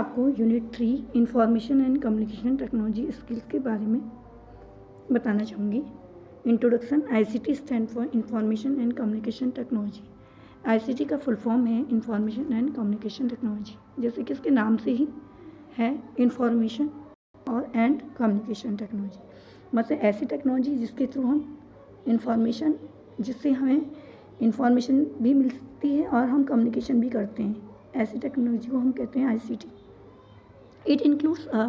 आपको unit 3 information and communication technology skills के बारे में बताना चाहूँगी। Introduction. ICT stand for information and communication technology. ICT का फुल फॉर्म है इंफॉर्मेशन एंड कम्युनिकेशन टेक्नोलॉजी, जैसे कि इसके नाम से ही है इंफॉर्मेशन और एंड कम्युनिकेशन टेक्नोलॉजी, मतलब ऐसी टेक्नोलॉजी जिसके थ्रू हम इंफॉर्मेशन, जिससे हमें इंफॉर्मेशन भी मिलती है और हम कम्युनिकेशन भी करते हैं, ऐसी टेक्नोलॉजी को हम कहते हैं ICT. It includes a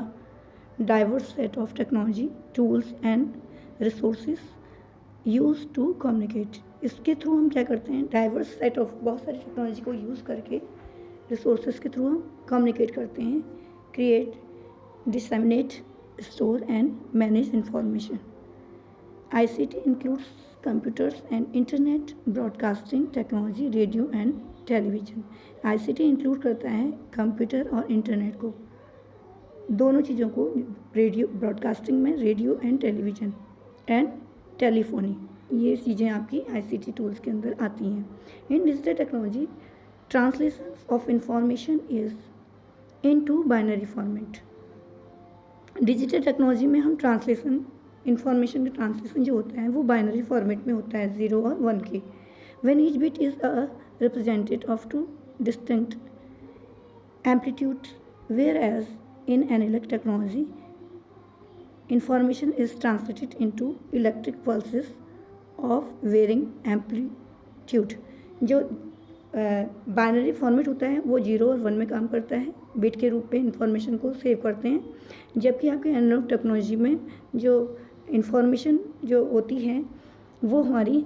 diverse set of technology tools and resources use to communicate. इसके थ्रू हम क्या करते हैं, डाइवर्स सेट ऑफ बहुत सारी टेक्नोलॉजी को यूज़ करके रिसोर्सेज के थ्रू हम कम्युनिकेट करते हैं, create, disseminate, store and manage information. ICT includes computers and internet, broadcasting technology, radio and television. ICT include करता है कंप्यूटर और इंटरनेट को, दोनों चीज़ों को, रेडियो ब्रॉडकास्टिंग में radio and television and telephony, ये चीज़ें आपकी आईसीटी टूल्स के अंदर आती हैं। इन digital technology translation of information is into binary format. Digital technology में हम ट्रांसलेशन, इंफॉर्मेशन का ट्रांसलेशन जो होता है वो बाइनरी फॉर्मेट में होता है, 0 और 1 के। When each bit is a represented of two distinct amplitudes, whereas in analog technology information is translated into electric pulses of varying amplitude। जो बाइनरी फॉर्मेट होता है वो 0 और 1 में काम करता है, बिट के रूप में इंफॉर्मेशन को सेव करते हैं, जबकि आपके एनालॉग टेक्नोलॉजी में जो इंफॉर्मेशन जो होती है वो हमारी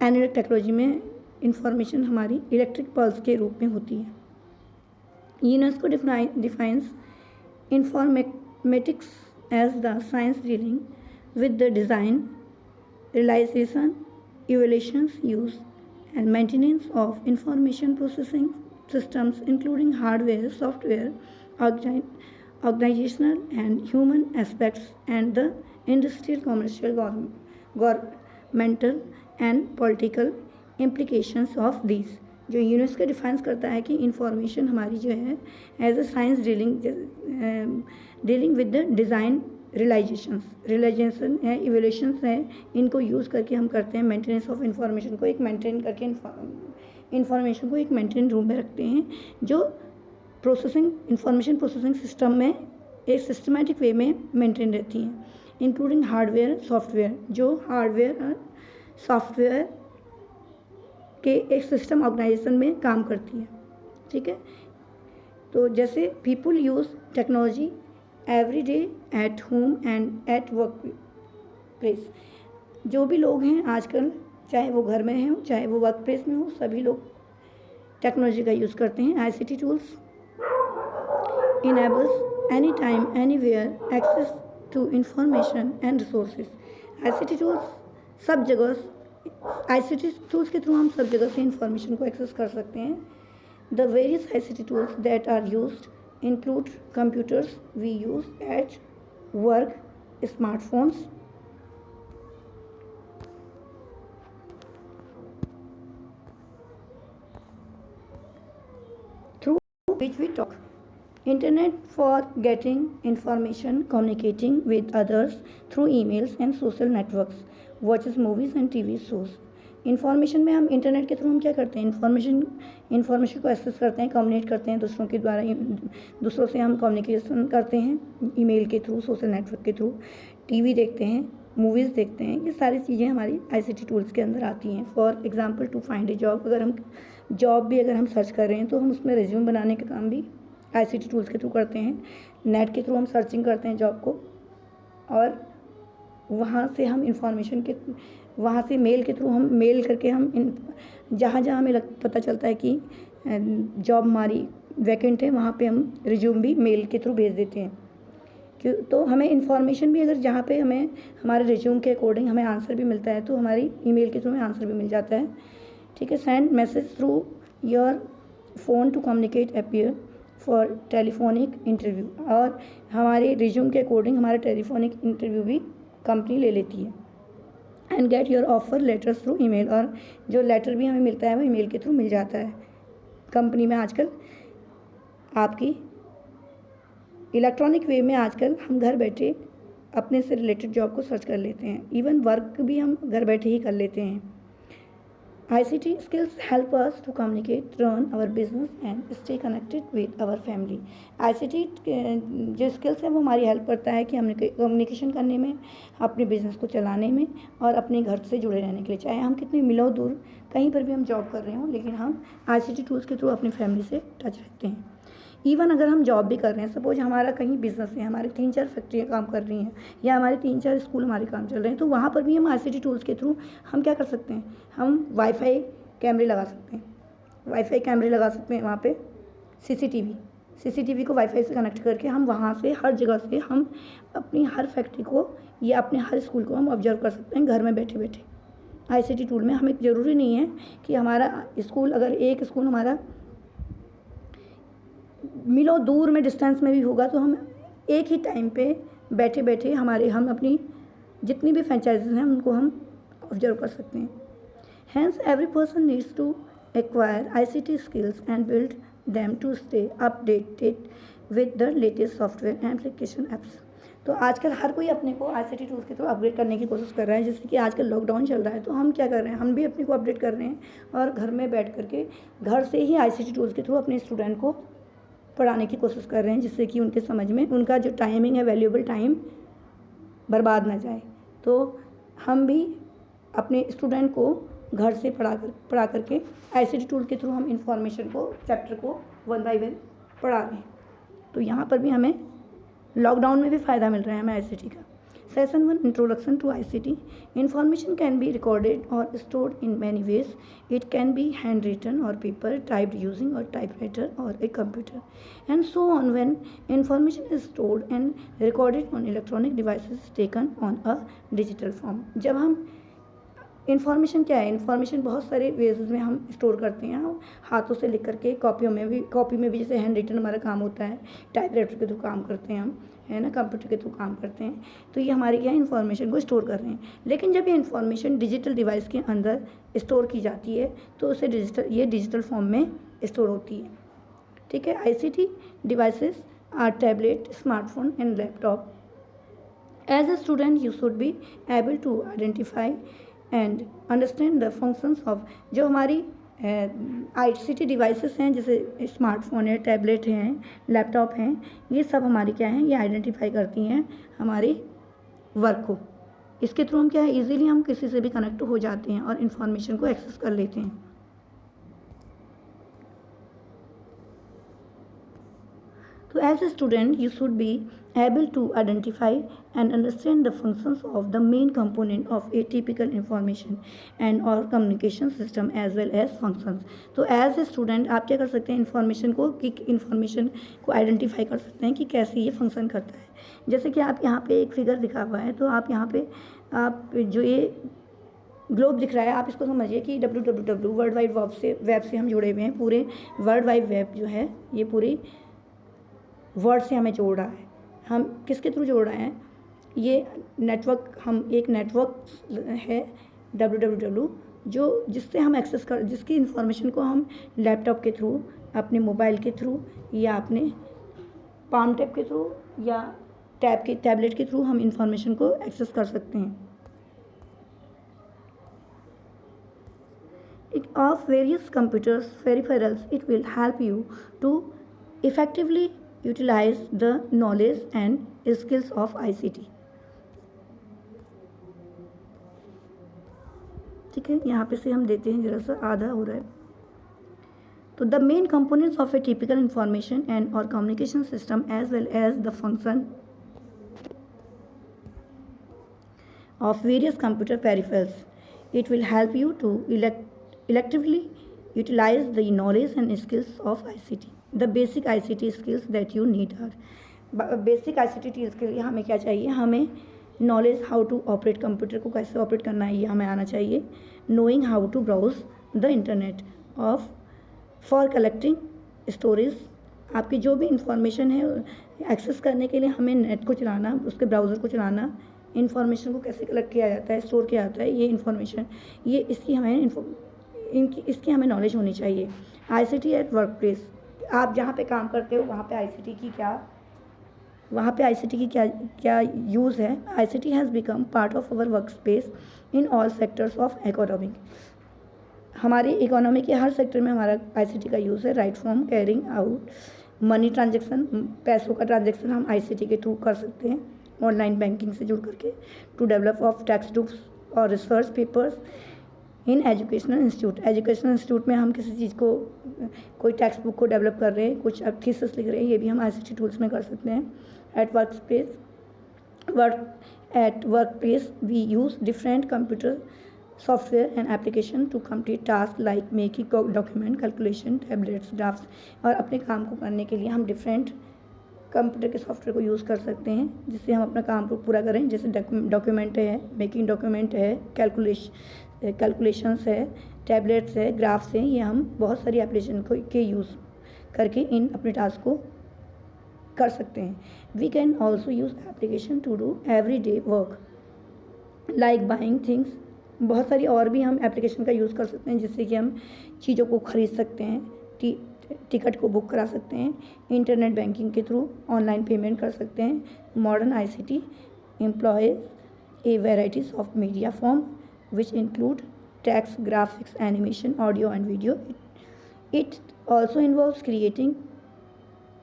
एनालॉग टेक्नोलॉजी में इंफॉर्मेशन हमारी इलेक्ट्रिक पल्स के रूप में होती है। UNESCO defines informatics as the science dealing with the design, realisation, evaluations, use and maintenance of information processing systems including hardware, software, organisational and human aspects and the industrial, commercial, governmental and political implications of this. जो UNESCO defines करता है कि information हमारी जो है as a science dealing with the design, realisation है, evaluations है, इनको यूज़ करके हम करते हैं मेंटेनेंस ऑफ इंफॉर्मेशन को, एक मेंटेन करके इंफॉर्मेशन को एक मेंटेन रूम में रखते हैं, जो प्रोसेसिंग, इंफॉर्मेशन प्रोसेसिंग सिस्टम में एक सिस्टमेटिक वे में मेंटेन रहती हैं, इंक्लूडिंग हार्डवेयर, सॉफ्टवेयर, जो हार्डवेयर और सॉफ्टवेयर के एक सिस्टम ऑर्गेनाइजेशन में काम करती है। ठीक है, तो जैसे people use technology every day at home and eight work place. जो भी लोग हैं आजकल, चाहे वो घर में हो चाहे वो वर्क प्लेस में हो, सभी लोग टेक्नोलॉजी का यूज़ करते हैं। ICT tools enables any time anywhere access to information and resources. ICT tools सब जगह, आईसीटी टूल्स के थ्रू हम सब जगह से इंफॉर्मेशन को एक्सेस कर सकते हैं। The various ICT tools that are used include computers we use at work, smartphones, through which we talk, internet for getting information, communicating with others through emails and social networks, watches movies and TV shows। Information में हम internet के through हम क्या करते हैं, information को access करते हैं, कम्युनिकेट करते हैं दूसरों के द्वारा, दूसरों से हम कम्युनिकेशन करते हैं ईमेल के थ्रू, सोशल नेटवर्क के थ्रू, टीवी देखते हैं, मूवीज़ देखते हैं, ये सारी चीज़ें हमारी आईसीटी टूल्स के अंदर आती हैं। For example to find a job, अगर हम जॉब भी अगर हम सर्च कर रहे हैं तो हम उसमें रिज्यूम बनाने का काम भी आईसीटी टूल्स के थ्रू करते हैं। नेट के थ्रू हम सर्चिंग करते हैं जॉब को, और वहाँ से हम इंफॉर्मेशन के, वहाँ से मेल के थ्रू हम मेल करके हम जहाँ जहाँ हमें पता चलता है कि जॉब हमारी वैकेंट है, वहाँ पे हम रिज्यूम भी मेल के थ्रू भेज देते हैं। क्यों, तो हमें इंफॉर्मेशन भी, अगर जहाँ पे हमें हमारे रिज्यूम के अकॉर्डिंग हमें आंसर भी मिलता है तो हमारी ईमेल के थ्रू हमें आंसर भी मिल जाता है। ठीक है, send message through your phone to communicate appear for telephonic interview, और हमारे रिज्यूम के अकॉर्डिंग हमारा टेलीफोनिक इंटरव्यू भी कंपनी ले लेती है। And get your offer letters through email, और जो लेटर भी हमें मिलता है वो ईमेल के थ्रू मिल जाता है। कंपनी में आजकल आपकी इलेक्ट्रॉनिक वे में आजकल हम घर बैठे अपने से रिलेटेड जॉब को सर्च कर लेते हैं, इवन वर्क भी हम घर बैठे ही कर लेते हैं। ICT skills help us to communicate, run our business and stay connected with our family. ICT जो स्किल्स है वो हमारी हेल्प करता है कि हम कम्युनिकेशन करने में, अपने बिजनेस को चलाने में और अपने घर से जुड़े रहने के लिए, चाहे हम कितने मिलो दूर कहीं पर भी हम जॉब कर रहे हों, लेकिन हम ICT टूल्स के थ्रू अपनी फैमिली से टच रखते हैं। इवन अगर हम जॉब भी कर रहे हैं, सपोज हमारा कहीं बिजनेस है, हमारी 3-4 फैक्ट्रियाँ काम कर रही हैं या हमारे 3-4 स्कूल हमारे काम चल रहे हैं, तो वहाँ पर भी हम ICT टूल्स के थ्रू हम क्या कर सकते हैं, हम वाईफाई कैमरे लगा सकते हैं। वाईफाई कैमरे लगा सकते हैं वहाँ पे, CCTV को वाईफाई से कनेक्ट करके हम वहाँ से हर जगह से हम अपनी हर फैक्ट्री को या अपने हर स्कूल को हम ऑब्जर्व कर सकते हैं घर में बैठे बैठे। ICT टूल में हमें ज़रूरी नहीं है कि हमारा स्कूल, अगर एक स्कूल हमारा मिलो दूर में डिस्टेंस में भी होगा तो हम एक ही टाइम पे बैठे बैठे हम अपनी जितनी भी फ्रेंचाइजीज हैं उनको हम ऑब्जर्व कर सकते हैं। Hence every person needs to acquire ICT skills and build them to stay updated with the latest software and application apps. तो आजकल हर कोई अपने को ICT टूल्स के थ्रू अपग्रेड करने की कोशिश कर रहा है। जैसे कि आजकल लॉकडाउन चल रहा है तो हम क्या कर रहे हैं, हम भी अपने को अपडेट कर रहे हैं और घर में बैठ करके घर से ही ICT टूल्स के थ्रू अपने स्टूडेंट को पढ़ाने की कोशिश कर रहे हैं, जिससे कि उनके समझ में उनका जो टाइमिंग है, वैल्यूएबल टाइम बर्बाद ना जाए। तो हम भी अपने स्टूडेंट को घर से पढ़ा करके ICT टूल के थ्रू हम इंफॉर्मेशन को, चैप्टर को 1 बाय 1 पढ़ा रहे हैं। तो यहाँ पर भी हमें लॉकडाउन में भी फ़ायदा मिल रहा है हमें ICT का। Session 1 Introduction to ICT. Information can be recorded or stored in many ways. It can be handwritten or paper typed using a typewriter or a computer, and so on. When information is stored and recorded on electronic devices taken on a digital form. जब हम information क्या है, information बहुत सारे veg में हम store करते हैं, हम हाथों से लिख करके कॉपी में भी जैसे हैंड रिटन हमारा काम होता है, टाइपराइटर के थ्रू काम करते हैं हम, है ना, कंप्यूटर के थ्रू काम करते हैं। तो ये हमारी क्या है, इन्फॉर्मेशन को स्टोर कर रहे हैं। लेकिन जब ये इन्फॉर्मेशन डिजिटल डिवाइस के अंदर स्टोर की जाती है तो उसे डिजिटल फॉर्म में स्टोर होती है। ठीक है। ICT devices are tablet, smartphone and laptop. As a student you should be able to identify and understand the functions of, जो हमारी ICT डिवाइसेस हैं, जैसे स्मार्टफोन है, टैबलेट हैं, लैपटॉप हैं, ये सब हमारी क्या हैं, ये आइडेंटिफाई करती हैं हमारे वर्क को। इसके थ्रू हम क्या है, इजीली हम किसी से भी कनेक्ट हो जाते हैं और इन्फॉर्मेशन को एक्सेस कर लेते हैं। So as a student, you should be able to identify and understand the functions of the main component of a typical information and or communication system as well as functions. तो as a student आप क्या कर सकते हैं, information को identify कर सकते हैं कि कैसे ये फंक्शन करता है। जैसे कि आप यहाँ पे एक फिगर दिखा हुआ है, तो आप यहाँ पे आप जो ये ग्लोब दिख रहा है, आप इसको समझिए कि www वर्ल्ड वाइड वेब से हम जुड़े हुए हैं। पूरे वर्ल्ड वाइड वेब जो है ये पूरी वर्ड से हमें जोड़ रहा है। हम किसके थ्रू जोड़ रहे हैं, ये नेटवर्क, हम एक नेटवर्क है www जो जिससे हम एक्सेस कर, जिसकी इन्फॉर्मेशन को हम लैपटॉप के थ्रू, अपने मोबाइल के थ्रू या अपने पाम टैब के थ्रू या टैबलेट के थ्रू हम इन्फॉर्मेशन को एक्सेस कर सकते हैं। Of various computers peripherals, it will help you to effectively utilize the knowledge and skills of ICT. ठीक है, यहाँ पे से हम देते हैं, जरा सा आधा हो रहा है। तो the main components of a typical information and or communication system as well as the function of various computer peripherals, it will help you to effectively utilize the knowledge and skills of ICT. The basic ICT skills that you need are, basic ICT skills के लिए हमें क्या चाहिए, हमें knowledge how to operate, computer को कैसे operate करना है ये हमें आना चाहिए। Knowing how to browse the internet of for collecting storage, आपकी जो भी इंफॉर्मेशन है एक्सेस करने के लिए हमें नेट को चलाना, उसके ब्राउज़र को चलाना, इंफॉर्मेशन को कैसे कलेक्ट किया जाता है, स्टोर किया जाता है, ये इंफॉर्मेशन, ये इसकी हमें नॉलेज होनी चाहिए। ICT एट वर्क प्लेस, आप जहाँ पे काम करते हो वहाँ पे ICT की क्या वहाँ पे आईसीटी की क्या क्या यूज़ है। ICT has become part of our work space in all sectors of economy. हमारी इकोनॉमी के हर सेक्टर में हमारा आईसीटी का यूज़ है। Right from carrying out money transaction, पैसों का ट्रांजेक्शन हम आईसीटी के थ्रू कर सकते हैं ऑनलाइन बैंकिंग से जुड़ करके, to develop of text books और research papers in educational institute. Educational institute में हम किसी चीज़ को, कोई टेक्स्ट बुक को डेवलप कर रहे हैं, कुछ अब थीसिस लिख रहे हैं, ये भी हम आईसीटी टूल्स में कर सकते हैं। At work place we use different computer software and application to complete task like making document, calculation, tablets, draft. और अपने काम को करने के लिए हम डिफरेंट कंप्यूटर के सॉफ्टवेयर को यूज़ कर सकते हैं जिससे हम अपना काम को पूरा करें। जैसे डॉक्यूमेंट है, मेकिंग डॉक्यूमेंट है, कैलकुलेशंस है, टैबलेट्स है, ग्राफ्स हैं, ये हम बहुत सारी एप्लीकेशन को के यूज़ करके इन अपने टास्क को कर सकते हैं। We can also use application to do every day work like buying things. बहुत सारी और भी हम एप्लीकेशन का यूज़ कर सकते हैं जिससे कि हम चीज़ों को ख़रीद सकते हैं, टिकट को बुक करा सकते हैं, इंटरनेट बैंकिंग के थ्रू ऑनलाइन पेमेंट कर सकते हैं। Modern ICT employees A varieties of media form which include text, graphics, animation, audio and video. It also involves creating,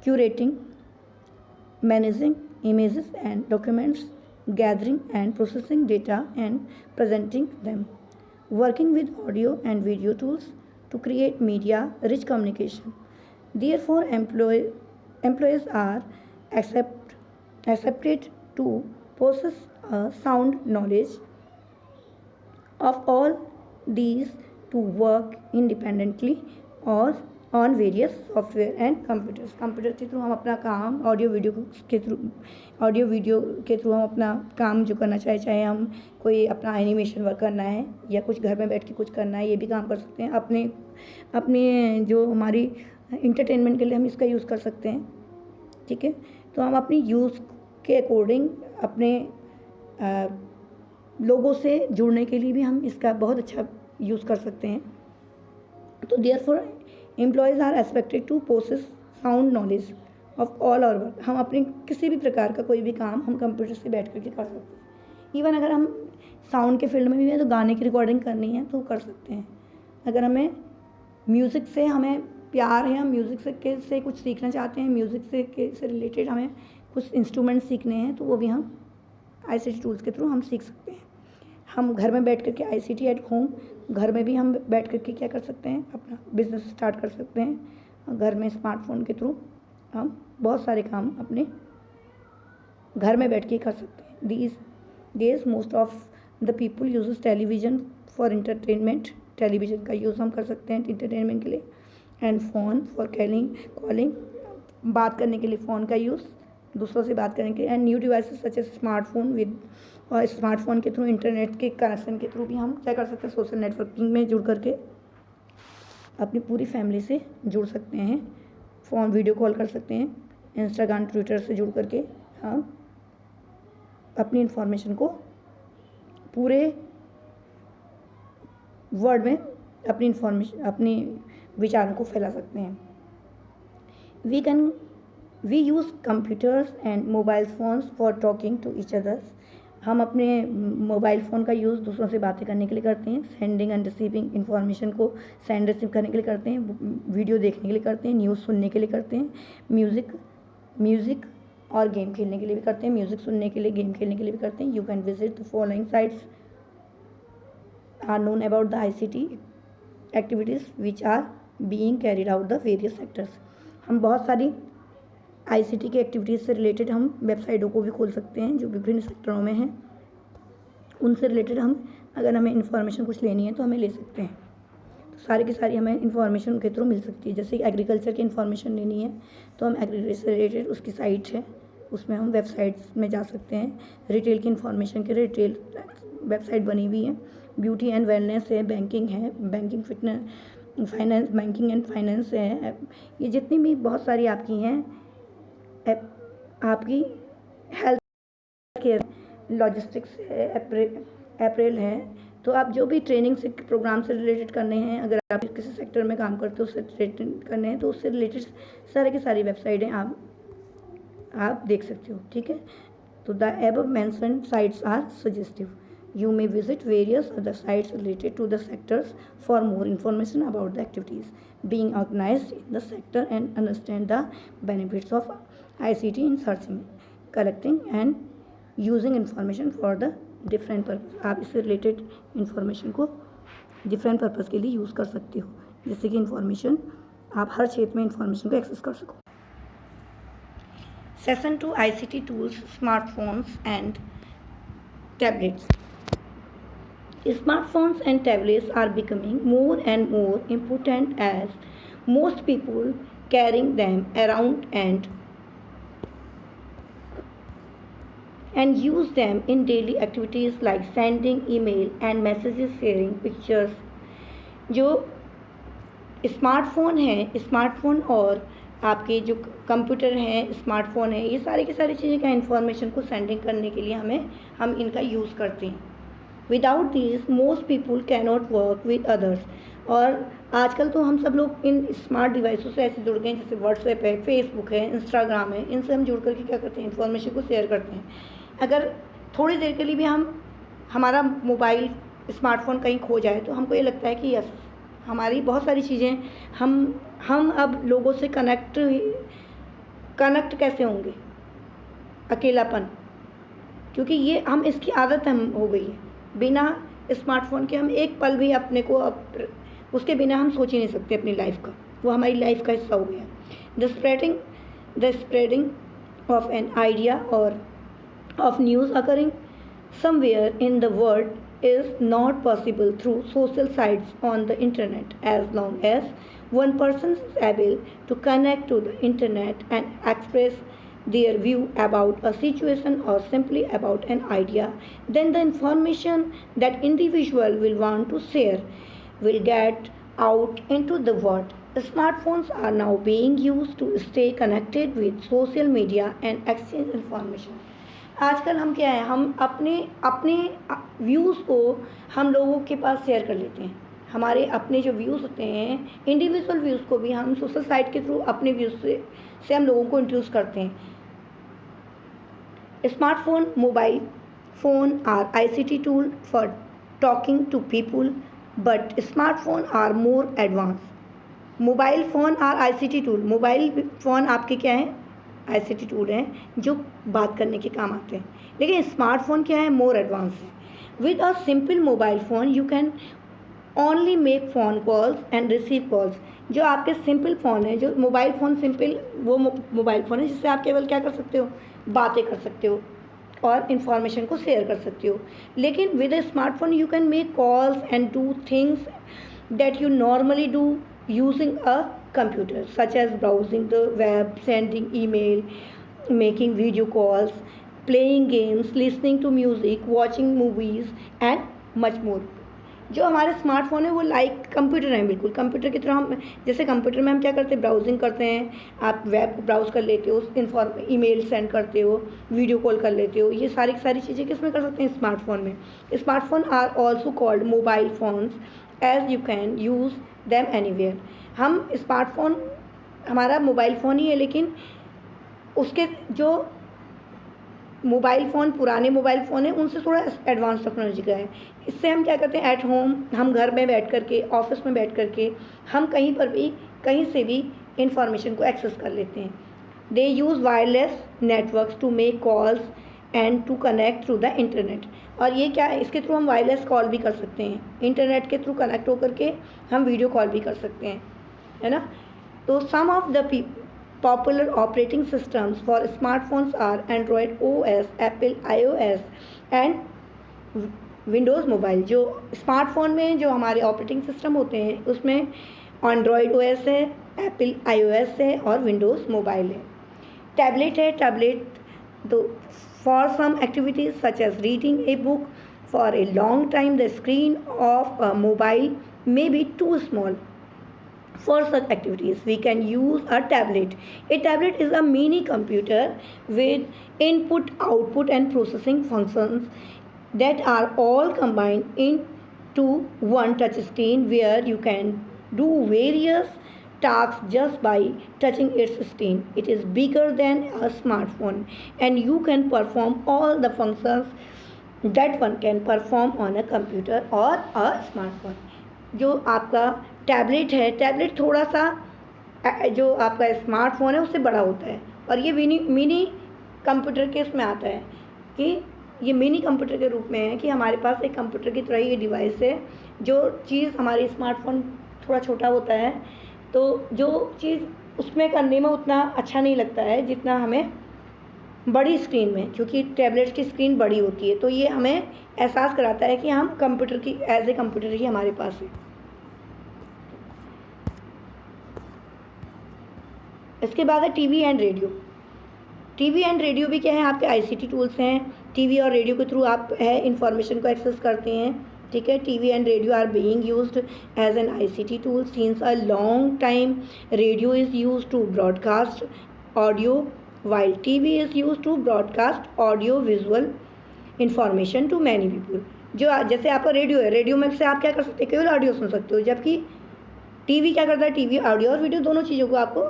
curating, managing images and documents, gathering and processing data and presenting them, working with audio and video tools to create media-rich communication. Therefore, employees are accepted to possess a sound knowledge of all these to work independently or on various software and computers. Computer के through हम अपना काम audio video के through हम अपना काम जो करना चाहे हम कोई अपना एनिमेशन वर्क करना है या कुछ घर में बैठ के कुछ करना है, ये भी काम कर सकते हैं। अपने जो हमारी इंटरटेनमेंट के लिए हम इसका यूज़ कर सकते हैं। ठीक है, तो हम अपनी यूज़ के अकॉर्डिंग अपने लोगों से जुड़ने के लिए भी हम इसका बहुत अच्छा यूज़ कर सकते हैं। तो therefore employees are expected to possess sound knowledge of all our work. हम अपने किसी भी प्रकार का कोई भी काम हम कंप्यूटर से बैठ करके कर सकते हैं। इवन अगर हम साउंड के फील्ड में भी हैं तो गाने की रिकॉर्डिंग करनी है तो कर सकते हैं। अगर हमें म्यूज़िक से हमें प्यार है, हम म्यूज़िक से कुछ सीखना चाहते हैं, म्यूज़िक से रिलेटेड हमें कुछ इंस्ट्रूमेंट सीखने हैं, तो वो भी हम आईसीटी टूल्स के थ्रू हम सीख सकते हैं। हम घर में बैठ करके आईसीटी एट होम, घर में भी हम बैठ करके क्या कर सकते हैं, अपना बिजनेस स्टार्ट कर सकते हैं। घर में स्मार्टफोन के थ्रू हम बहुत सारे काम अपने घर में बैठ के कर सकते हैं। These days most of the people uses television for entertainment. Television का यूज़ हम कर सकते हैं इंटरटेनमेंट के लिए। एंड फ़ोन फॉर कॉलिंग, बात करने के लिए फ़ोन का यूज़, दूसरों से बात करने के लिए। And new devices such as smartphone with, और स्मार्टफोन के थ्रू इंटरनेट के कनेक्शन के थ्रू भी हम क्या कर सकते हैं, सोशल नेटवर्किंग में जुड़ करके अपनी पूरी फैमिली से जुड़ सकते हैं। फ़ोन वीडियो कॉल कर सकते हैं, इंस्टाग्राम, ट्विटर से जुड़ करके हम अपनी इन्फॉर्मेशन को पूरे वर्ल्ड में अपनी विचारों को फैला सकते हैं। We use computers and mobile phones for talking to each others. हम अपने मोबाइल फ़ोन का यूज़ दूसरों से बातें करने के लिए करते हैं। सेंडिंग एंड रिसीविंग इन्फॉर्मेशन को सेंड रिसीव करने के लिए करते हैं। वीडियो देखने के लिए करते हैं। न्यूज़ सुनने के लिए करते हैं। म्यूज़िक और गेम खेलने के लिए भी करते हैं। म्यूज़िक सुनने के लिए, गेम खेलने के लिए भी करते हैं। You can visit the following sites are known about the ICT activities which are being carried out the various sectors. हम बहुत सारी आईसीटी की एक्टिविटीज़ से रिलेटेड हम वेबसाइटों को भी खोल सकते हैं जो विभिन्न सेक्टरों में हैं। उनसे रिलेटेड हम, अगर हमें इन्फॉर्मेशन कुछ लेनी है तो हमें ले सकते हैं। तो सारी की सारी हमें इन्फॉर्मेशन के थ्रू मिल सकती है। जैसे एग्रीकल्चर की इन्फॉर्मेशन लेनी है तो हम एग्रीकल्चर से रिलेटेड उसकी साइट है, उसमें हम वेबसाइट्स में जा सकते हैं। रिटेल की इन्फॉर्मेशन के लिए रिटेल वेबसाइट बनी हुई है। ब्यूटी एंड वेलनेस है, बैंकिंग है, banking fitness, finance, banking and finance है। ये जितनी भी बहुत सारी आपकी हैं, आपकी हेल्थ केयर, लॉजिस्टिक्स है, अप्रैल है। तो आप जो भी ट्रेनिंग से प्रोग्राम से रिलेटेड करने हैं, अगर आप किसी सेक्टर में काम करते हो उससे रिलेटेड करने हैं तो उससे रिलेटेड सारी की सारी वेबसाइटें आप आप देख सकते हो, ठीक है। तो the above mentioned sites are suggestive. You may visit various other sites related to the sectors for more information about the activities being organized in the sector and understand the benefits of ICT in searching, collecting and using information for the different purpose. आप इससे related information को different purpose के लिए use कर सकते हो, जिससे कि information आप हर क्षेत्र में information को एक्सेस कर सको। Session 2 ICT tools, smartphones and tablets. Smartphones and tablets are becoming more and more important as most people carrying them around and use them in daily activities like sending email and messages, sharing pictures. जो smartphone है, smartphone और आपके जो computer हैं, smartphone है, ये सारी की सारी चीज़ें क्या इन्फॉर्मेशन को सेंडिंग करने के लिए हम इनका यूज़ करते हैं। Without this most people can not work with others. और आजकल तो हम सब लोग इन स्मार्ट डिवाइसों से ऐसे जुड़ गए हैं, जैसे व्हाट्सएप है, फेसबुक है, इंस्टाग्राम है, इनसे हम जुड़ करके क्या करते हैं, इन्फॉर्मेशन को शेयर करते हैं। अगर थोड़ी देर के लिए भी हमारा मोबाइल स्मार्टफोन कहीं खो जाए तो हमको ये लगता है कि यस, हमारी बहुत सारी चीज़ें हम अब लोगों से कनेक्ट कैसे होंगे, अकेलापन, क्योंकि ये हम इसकी आदत हम हो गई है। बिना स्मार्टफोन के हम एक पल भी अपने को उसके बिना हम सोच ही नहीं सकते अपनी लाइफ का, वो हमारी लाइफ का हिस्सा हो गया। The spreading of an idea और of news occurring somewhere in the world is not possible through social sites on the internet, as long as one person is able to connect to the internet and express their view about a situation or simply about an idea, then the information that individual will want to share will get out into the world. Smartphones are now being used to stay connected with social media and exchange information. आजकल हम क्या है, हम अपने views को हम लोगों के पास शेयर कर लेते हैं। हमारे अपने जो व्यूज़ होते हैं, इंडिविजुअल व्यूज़ को भी हम सोशल साइट के थ्रू अपने व्यूज़ से हम लोगों को इंट्रोड्यूस करते हैं। Smartphone, mobile phone are ICT tool for talking to people, but smartphone are more advance. Mobile phone are ICT tool, mobile phone आपके क्या हैं, ICT टूल हैं जो बात करने के काम आते हैं, लेकिन स्मार्टफोन क्या है, मोर एडवांस है। With a simple mobile phone you can only make phone calls and receive calls. जो आपके सिंपल फ़ोन है, जो मोबाइल फ़ोन सिंपल वो मोबाइल फ़ोन है जिससे आप केवल क्या कर सकते हो, बातें कर सकते हो और इन्फॉर्मेशन को शेयर कर सकते हो। लेकिन with a smartphone you can make calls and do things that you normally do using a computer, such as browsing the web, sending email, making video calls, playing games, listening to music, watching movies and much more. जो हमारे smartphone है वो like computer है, बिल्कुल computer की तरह। हम जैसे कंप्यूटर में हम क्या करते हैं, ब्राउजिंग करते हैं, आप वेब ब्राउज कर लेते हो, ईमेल सेंड करते हो, वीडियो कॉल कर लेते हो, ये सारी की सारी चीज़ें किसमें कर सकते हैं, स्मार्टफोन में। Smartphone are also called mobile phones as you can use them anywhere. हम स्मार्टफोन हमारा मोबाइल फ़ोन ही है, लेकिन उसके जो मोबाइल फ़ोन पुराने मोबाइल फ़ोन है उनसे थोड़ा एडवांस टेक्नोलॉजी का है। इससे हम क्या करते हैं, एट होम हम घर में बैठ कर के, ऑफिस में बैठ कर के हम कहीं पर भी कहीं से भी इंफॉर्मेशन को एक्सेस कर लेते हैं। They use wireless networks to make calls and to connect through the internet. और ये क्या है, इसके थ्रू हम वायरलेस कॉल भी कर सकते हैं, इंटरनेट के थ्रू कनेक्ट होकर के हम वीडियो कॉल भी कर सकते हैं, है ना। तो some of the popular operating systems for smartphones are Android OS, Apple iOS and Windows mobile. जो स्मार्टफोन में जो हमारे ऑपरेटिंग सिस्टम होते हैं उसमें एंड्रॉयड OS है, एप्पल iOS है और विंडोज़ मोबाइल है। टैबलेट है, टैबलेट तो for some activities such as reading a book for a long time, the screen of a mobile may be too small. For such activities, we can use a tablet. A tablet is a mini computer with input, output and processing functions that are all combined into one touch screen, where you can do various tasks just by touching its screen. It is bigger than a smartphone and you can perform all the functions that one can perform on a computer or a smartphone. जो आपका tablet है, tablet थोड़ा सा जो आपका smartphone है उससे बड़ा होता है और ये मिनी कंप्यूटर के इसमें आता है कि ये मिनी कंप्यूटर के रूप में है कि हमारे पास एक कंप्यूटर की तरह ये डिवाइस है। जो चीज़ हमारी स्मार्टफोन थोड़ा छोटा होता है तो जो चीज़ उसमें करने में उतना अच्छा नहीं लगता है जितना हमें बड़ी स्क्रीन में, क्योंकि टैबलेट की स्क्रीन बड़ी होती है तो ये हमें एहसास कराता है कि हम कंप्यूटर की एज ए कंप्यूटर ही हमारे पास है। इसके बाद है TV and radio. TV and radio भी क्या है, आपके आईसीटी टूल्स हैं। टीवी और रेडियो के थ्रू आप है इंफॉर्मेशन को एक्सेस करते हैं, ठीक है। TV and radio are being used as an ICT tool since a long time. Radio is used to broadcast audio while TV is used to broadcast audio visual information to many people. जो जैसे आपका radio है, radio में से आप क्या कर सकते हैं, केवल ऑडियो सुन सकते हो, जबकि टीवी क्या करता है, टीवी ऑडियो और वीडियो दोनों चीज़ों को आपको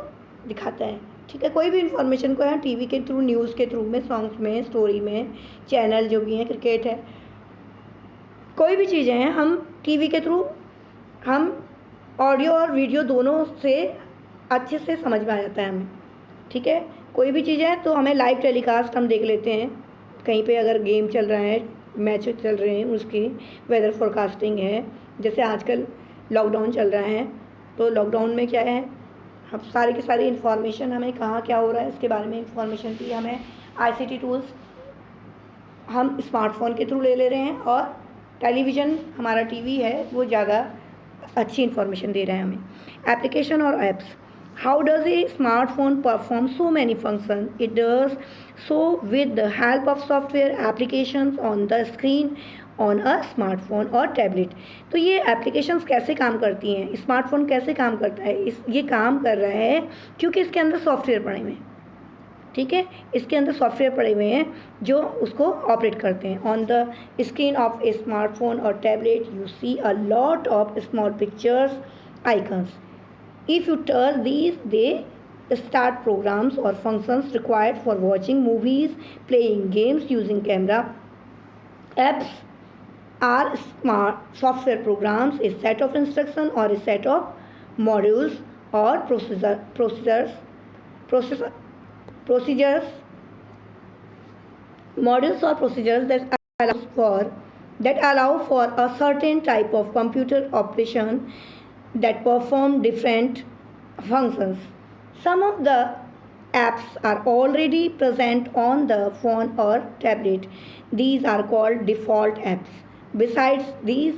दिखाता है, ठीक है। कोई भी इन्फॉर्मेशन को है टीवी के थ्रू, न्यूज़ के थ्रू में, सॉन्ग्स में, स्टोरी में, चैनल जो भी हैं, क्रिकेट है, कोई भी चीज़ें हैं, हम टीवी के थ्रू हम ऑडियो और वीडियो दोनों से अच्छे से समझ में आ जाता है हमें, ठीक है। कोई भी चीज़ है तो हमें लाइव टेलीकास्ट हम देख लेते हैं, कहीं पे अगर गेम चल रहा है, मैच चल रहे हैं, उसकी वेदर फोरकास्टिंग है। जैसे आजकल लॉकडाउन चल रहा है तो लॉकडाउन में क्या है, हम सारी की सारी इन्फॉर्मेशन हमें कहाँ क्या हो रहा है इसके बारे में इन्फॉर्मेशन की हमें आईसीटी टूल्स हम स्मार्टफोन के थ्रू ले रहे हैं और टेलीविज़न हमारा टीवी है वो ज़्यादा अच्छी इन्फॉर्मेशन दे रहा है हमें। एप्लीकेशन और apps, how does a smartphone perform so many function, it does so with the help of software applications on the screen on a smartphone और टैबलेट। तो ये एप्लीकेशंस कैसे काम करती हैं, स्मार्टफोन कैसे काम करता है, ये काम कर रहा है क्योंकि इसके अंदर सॉफ्टवेयर पड़े हुए हैं, ठीक है। इसके अंदर सॉफ्टवेयर पड़े हुए हैं जो उसको ऑपरेट करते हैं। On the screen of a smartphone और tablet you see a lot of small pictures icons. If you touch these they start programs or functions required for watching movies, playing games, using camera. Apps are smart software programs, a set of instructions or a set of modules or procedures modules or procedures that allow for a certain type of computer operation that perform different functions. Some of the apps are already present on the phone or tablet. These are called default apps. Besides these,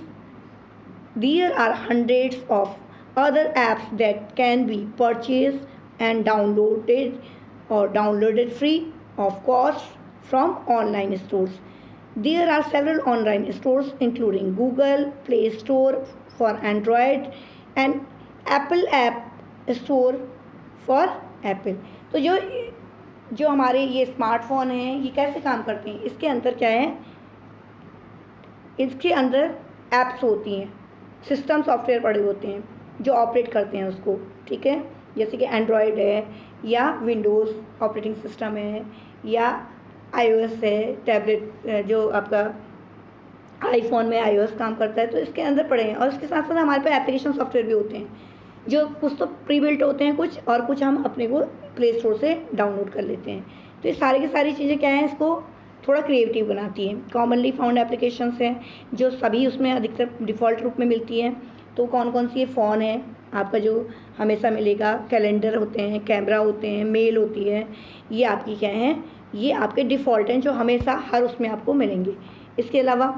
there are hundreds of other apps that can be purchased and downloaded free of cost from online stores. There are several online stores including Google Play Store for Android and Apple App Store for Apple. तो जो हमारे ये smartphone हैं ये कैसे काम करते हैं, इसके अंदर क्या है, इसके अंदर ऐप्स होती हैं, सिस्टम सॉफ्टवेयर पड़े होते हैं जो ऑपरेट करते हैं उसको, ठीक है। जैसे कि एंड्रॉयड है या विंडोज़ ऑपरेटिंग सिस्टम है या आईओएस है, टैबलेट जो आपका आईफोन में आईओएस काम करता है, तो इसके अंदर पड़े हैं। और इसके साथ साथ हमारे पास एप्लीकेशन सॉफ्टवेयर भी होते हैं जो कुछ तो प्री बिल्ट होते हैं कुछ, और कुछ हम अपने को प्ले स्टोर से डाउनलोड कर लेते हैं। तो ये सारी की सारी चीज़ें क्या हैं, इसको थोड़ा क्रिएटिव बनाती हैं। कॉमनली फाउंड एप्लीकेशंस हैं जो सभी उसमें अधिकतर डिफ़ॉल्ट रूप में मिलती हैं। तो कौन कौन सी, ये फ़ोन है आपका जो हमेशा मिलेगा, कैलेंडर होते हैं, कैमरा होते हैं, मेल होती है, ये आपकी क्या हैं, ये आपके डिफ़ॉल्ट हैं जो हमेशा हर उसमें आपको मिलेंगे। इसके अलावा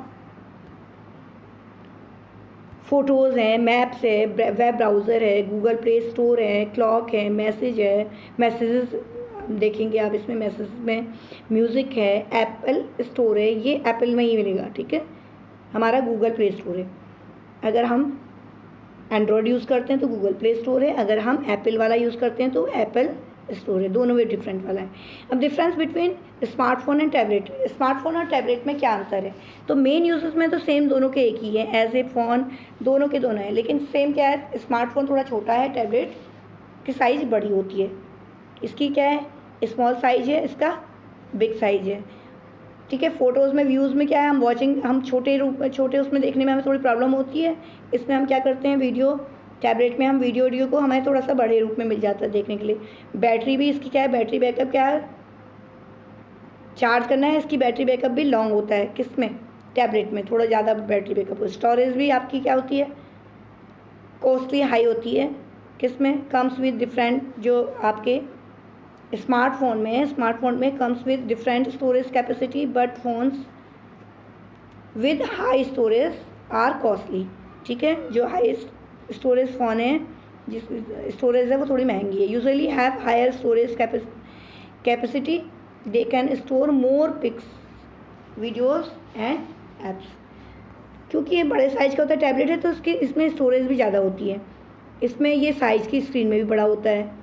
फ़ोटोज़ हैं, मैप्स है, वेब ब्राउज़र है, गूगल प्ले स्टोर है, क्लॉक है, मैसेज है, मैसेजेस देखेंगे आप इसमें, मैसेज में म्यूज़िक है, एप्पल स्टोर है, ये एप्पल में ही मिलेगा, ठीक है। हमारा गूगल प्ले स्टोर है। अगर हम एंड्रॉयड यूज़ करते हैं तो गूगल प्ले स्टोर है, अगर हम एप्पल वाला यूज़ करते हैं तो एप्पल स्टोर है, दोनों में डिफरेंट वाला है। अब difference between smartphone and tablet, smartphone और टैबलेट में क्या अंतर है, तो मेन यूजेस में तो सेम दोनों के एक ही है, एज ए फ़ोन दोनों के दोनों है, लेकिन सेम क्या है, स्मार्टफोन थोड़ा छोटा है, टैबलेट की साइज़ बड़ी होती है, इसकी क्या है स्मॉल साइज है, इसका बिग साइज है। ठीक है, फ़ोटोज़ में व्यूज़ में क्या है, हम छोटे उसमें देखने में हमें थोड़ी प्रॉब्लम होती है। इसमें हम क्या करते हैं, वीडियो टैबलेट में हम वीडियो को हमें थोड़ा सा बड़े रूप में मिल जाता है देखने के लिए। बैटरी भी इसकी क्या है, बैटरी बैकअप क्या है, चार्ज करना है, इसकी बैटरी बैकअप भी लॉन्ग होता है। किस में, टैबलेट में थोड़ा ज़्यादा बैटरी बैकअप। स्टोरेज भी आपकी क्या होती है, कॉस्टली हाई होती है। किस में, कम्स विद डिफरेंट, जो आपके स्मार्टफोन में comes with different storage capacity, but phones with high storage are costly. ठीक है, जो हाई स्टोरेज फ़ोन है, जिस स्टोरेज है वो थोड़ी महंगी है। Usually have higher storage capacity, they can store more pics, videos and apps. क्योंकि ये बड़े साइज़ का होता है, टैबलेट है, तो इसमें स्टोरेज भी ज़्यादा होती है। इसमें ये साइज़ की स्क्रीन में भी बड़ा होता है।